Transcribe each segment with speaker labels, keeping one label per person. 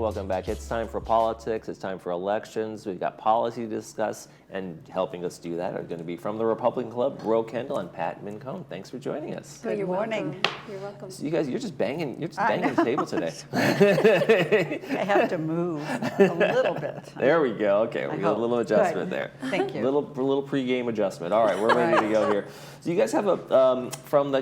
Speaker 1: welcome back. It's time for politics, it's time for elections, we've got policy to discuss, and helping us do that are going to be from the Republican Club, Ro Kendall and Pat Mincone. Thanks for joining us.
Speaker 2: Good morning.
Speaker 3: Welcome. You're welcome.
Speaker 1: So you guys, you're just banging the table today.
Speaker 2: I have to move a little bit.
Speaker 1: There we go. Okay, we got a little adjustment there.
Speaker 2: Thank you.
Speaker 1: Little pregame adjustment. All right, we're ready to go here. So you guys have from the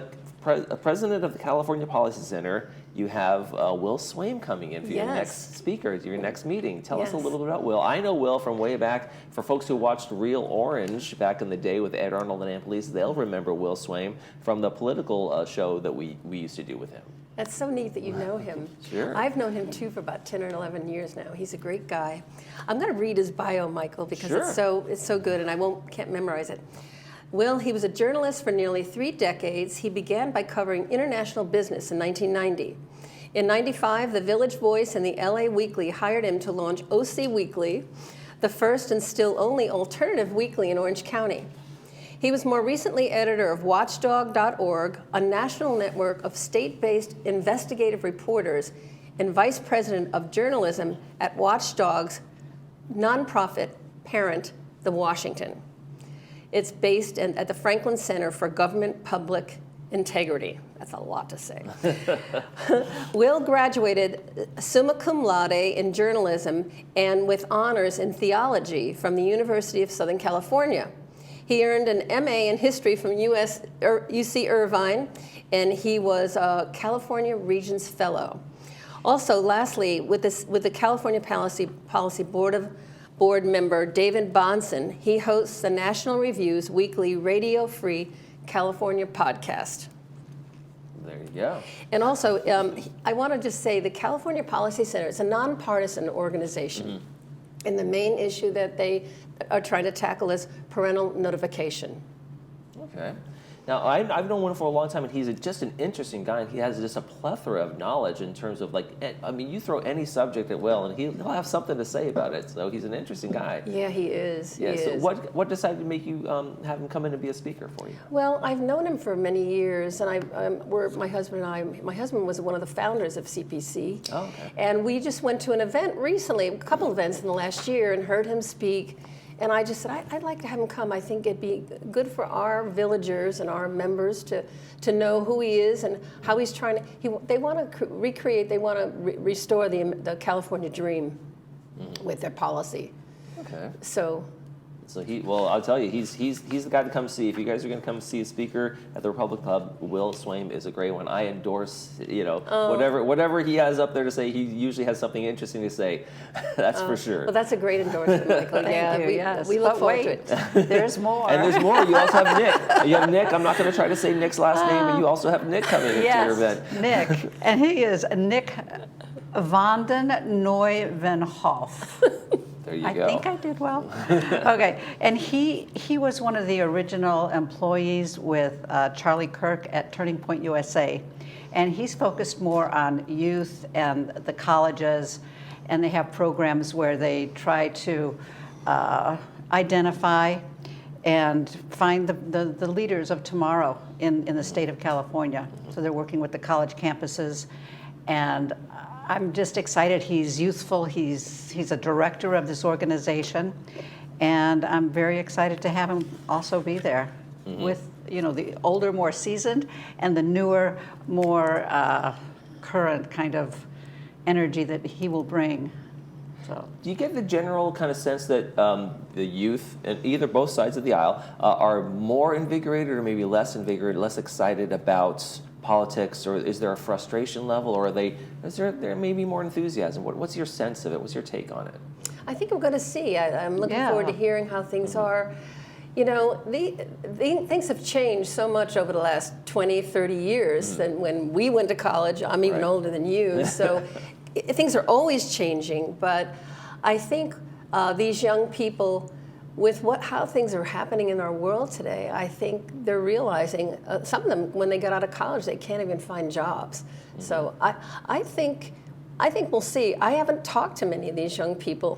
Speaker 1: president of the California Policy Center, you have Will Swaim coming in for your next speaker, your next meeting. Tell us a little bit about Will. I know Will from way back. For folks who watched Real Orange back in the day with Ed Arnold and Ann Police, they'll remember Will Swaim from the political show that we used to do with him.
Speaker 3: That's so neat that you know him.
Speaker 1: Sure.
Speaker 3: I've known him too for about 10 or 11 years now. He's a great guy. I'm going to read his bio, Michael, because it's so good, and can't memorize it. Will, he was a journalist for nearly 3 decades. He began by covering international business in 1990. In 95, the Village Voice and the LA Weekly hired him to launch OC Weekly, the first and still only alternative weekly in Orange County. He was more recently editor of Watchdog.org, a national network of state-based investigative reporters, and vice president of journalism at Watchdog's nonprofit parent, The Washington. It's based at the Franklin Center for Government Public Integrity. That's a lot to say. Will graduated summa cum laude in journalism and with honors in theology from the University of Southern California. He earned an MA in history from UC Irvine, and he was a California Regents Fellow. Also, lastly, with the California Policy Board member David Bonson, he hosts the National Review's weekly radio-free California podcast.
Speaker 1: There you go.
Speaker 3: And also, I want to just say the California Policy Center is a nonpartisan organization. Mm-hmm. And the main issue that they are trying to tackle is parental notification.
Speaker 1: Okay. Now, I've known Will for a long time, and he's just an interesting guy, and he has just a plethora of knowledge in terms of, you throw any subject at Will, and he'll have something to say about it. So he's an interesting guy.
Speaker 3: Yeah, he is.
Speaker 1: Yeah. So what decided to make you have him come in and be a speaker for you?
Speaker 3: Well, I've known him for many years, and my husband was one of the founders of CPC.
Speaker 1: Oh, okay.
Speaker 3: And we just went to an event recently, a couple events in the last year, and heard him speak. And I just said, I'd like to have him come. I think it'd be good for our villagers and our members to know who he is and how he's trying to. They want to recreate. They want to restore the California dream with their policy.
Speaker 1: Okay.
Speaker 3: So
Speaker 1: I'll tell you, he's the guy to come see. If you guys are going to come see a speaker at the Republic Club, Will Swaim is a great one. I endorse, whatever he has up there to say. He usually has something interesting to say. That's for sure.
Speaker 3: Well, that's a great endorsement, Michael. We look forward to it.
Speaker 2: There's more.
Speaker 1: And there's more. You also have Nick. You have Nick. I'm not going to try to say Nick's last name, but you also have Nick coming into your event.
Speaker 2: Nick. And he is Nick Vanden Neuvenhoff.
Speaker 1: There you go.
Speaker 2: I think I did well. Okay, and he was one of the original employees with Charlie Kirk at Turning Point USA, and he's focused more on youth and the colleges, and they have programs where they try to identify and find the leaders of tomorrow in the state of California. So they're working with the college campuses, and I'm just excited. He's youthful. He's a director of this organization, and I'm very excited to have him also be there with the older, more seasoned, and the newer, more current kind of energy that he will bring. So,
Speaker 1: do you get the general kind of sense that the youth, and both sides of the aisle, are more invigorated or maybe less invigorated, less excited about politics, or is there a frustration level, or is there maybe more enthusiasm? What's your sense of it? What's your take on it?
Speaker 3: I think we're going to see. I'm looking forward to hearing how things are. Things have changed so much over the last 20, 30 years than when we went to college. I'm even older than you, so things are always changing. But I think these young people, with how things are happening in our world today, I think they're realizing, some of them, when they get out of college, they can't even find jobs. So I think we'll see. I haven't talked to many of these young people,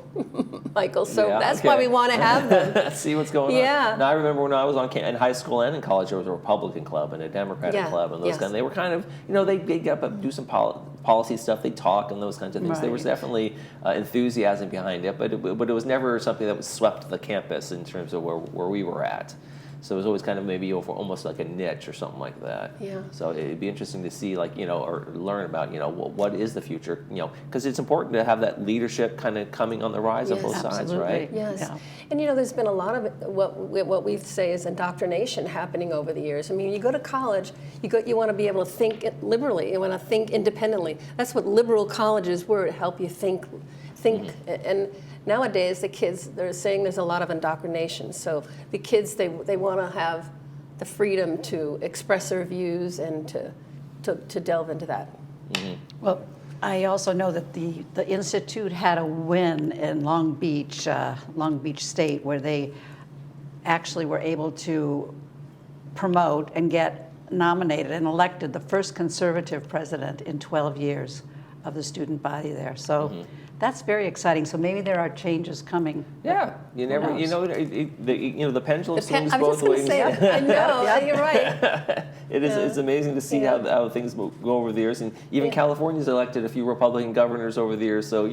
Speaker 3: Michael, so that's why we want to have them.
Speaker 1: See what's going on.
Speaker 3: Yeah.
Speaker 1: Now, I remember when I was in high school and in college, there was a Republican club and a Democratic club, and those kind. They were kind of, they get up and do some policy stuff, they talk and those kinds of things. There was
Speaker 2: Right.
Speaker 1: definitely enthusiasm behind it, but it was never something that was swept the campus in terms of where we were at. So it was always kind of maybe over almost like a niche or something like that.
Speaker 3: Yeah.
Speaker 1: So it'd be interesting to see, like, or learn about, what is the future, because it's important to have that leadership kind of coming on the rise on
Speaker 3: Yes.
Speaker 1: both sides,
Speaker 2: Absolutely.
Speaker 1: right?
Speaker 3: Yes,
Speaker 2: Yeah.
Speaker 3: and there's been a lot of what we say is indoctrination happening over the years. I mean, you go to college, you want to be able to think liberally, you want to think independently. That's what liberal colleges were, to help you think, and nowadays the kids, they're saying there's a lot of indoctrination. So the kids, they want to have the freedom to express their views and to delve into that.
Speaker 2: Well, I also know that the Institute had a win in Long Beach State, where they actually were able to promote and get nominated and elected the first conservative president in 12 years of the student body there. So that's very exciting. So maybe there are changes coming.
Speaker 1: Yeah, you never,
Speaker 2: knows?
Speaker 1: the pendulum swings
Speaker 3: I was
Speaker 1: both
Speaker 3: just going
Speaker 1: ways.
Speaker 3: to say, I know, you're right.
Speaker 1: It's amazing to see how things go over the years, and even California's elected a few Republican governors over the years. So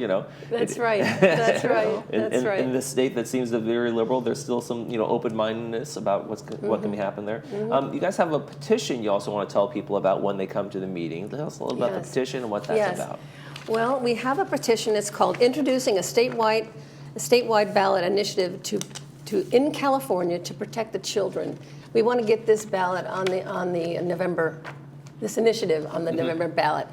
Speaker 3: That's right. That's right. That's right.
Speaker 1: In this state that seems to be very liberal, there's still some open-mindedness about what can happen there. You guys have a petition. You also want to tell people about when they come to the meeting. Tell us a little about the
Speaker 3: Yes.
Speaker 1: petition and what that's about.
Speaker 3: Well, we have a petition. It's called "Introducing a statewide ballot initiative in California to protect the children." We want to get this ballot on the November. This initiative on the November ballot,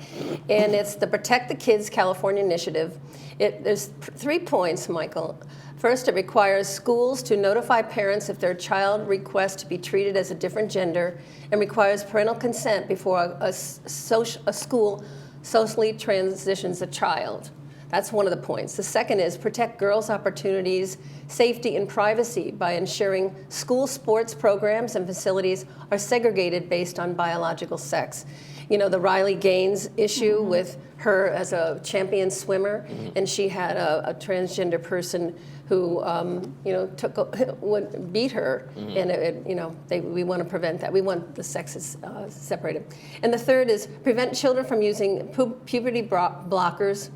Speaker 3: and it's the Protect the Kids California Initiative. There's 3 points, Michael. First, it requires schools to notify parents if their child requests to be treated as a different gender, and requires parental consent before a school socially transitions a child. That's one of the points. The second is protect girls' opportunities, safety, and privacy by ensuring school sports programs and facilities are segregated based on biological sex. The Riley Gaines issue with her as a champion swimmer, and she had a transgender person who, beat her, and we want to prevent that. We want the sexes separated. And the third is prevent children from using puberty blockers,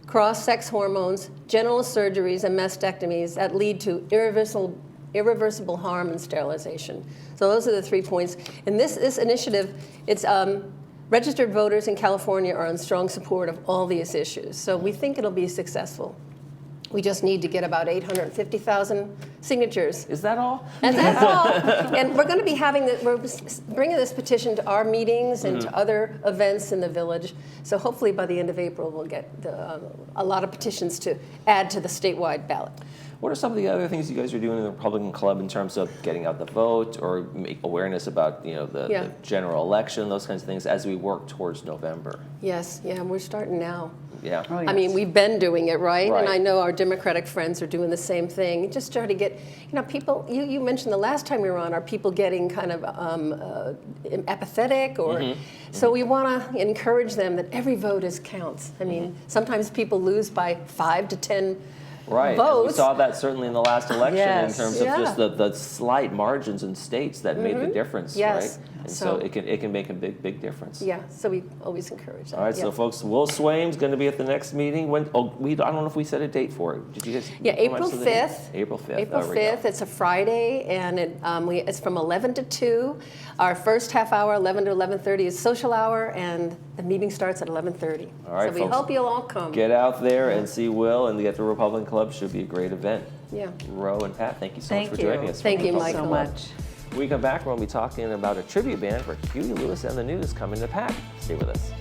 Speaker 3: cross-sex hormones, genital surgeries, and mastectomies that lead to irreversible harm and sterilization. So those are the 3 points. And this initiative, it's registered voters in California are in strong support of all these issues. So we think it'll be successful. We just need to get about 850,000 signatures.
Speaker 1: Is that all?
Speaker 3: And that's all. And we're going to be we're bringing this petition to our meetings and to other events in the village. So hopefully by the end of April, we'll get a lot of petitions to add to the statewide ballot.
Speaker 1: What are some of the other things you guys are doing in the Republican Club in terms of getting out the vote or make awareness about the general election, those kinds of things, as we work towards November?
Speaker 3: Yes, we're starting now.
Speaker 1: Yeah.
Speaker 2: Oh,
Speaker 3: I mean, we've been doing it, right?
Speaker 1: Right.
Speaker 3: And I know our Democratic friends are doing the same thing. Just try to get, people, you mentioned the last time we were on, are people getting kind of apathetic? Or So we want to encourage them that every vote counts. I mean, sometimes people lose by 5 to 10
Speaker 1: Right, and we
Speaker 3: votes.
Speaker 1: saw that certainly in the last election
Speaker 2: Yes.
Speaker 1: in terms of just the slight margins in states that made the difference,
Speaker 3: Yes.
Speaker 1: right? And so it can make a big difference.
Speaker 3: Yeah, so we always encourage that.
Speaker 1: All right, so folks, Will Swaim's going to be at the next meeting. When? I don't know if we set a date for it. Did you guys?
Speaker 3: April 5th.
Speaker 1: April 5th.
Speaker 3: April
Speaker 1: There we go.
Speaker 3: 5th. It's a Friday, and it's from 11 to 2. Our first half hour, 11 to 11:30, is social hour, and the meeting starts at 11:30.
Speaker 1: All right,
Speaker 3: so we
Speaker 1: folks,
Speaker 3: hope you'll all come.
Speaker 1: Get out there and see Will and get the Republican Club. Should be a great event.
Speaker 3: Yeah.
Speaker 1: Ro and Pat, thank you so much
Speaker 2: Thank
Speaker 1: for
Speaker 2: you.
Speaker 1: joining us.
Speaker 3: Thank you,
Speaker 2: Thank you so
Speaker 3: Michael.
Speaker 2: much.
Speaker 1: When we come back, we'll be talking about a tribute band for Huey Lewis and the News coming to Pat. Stay with us.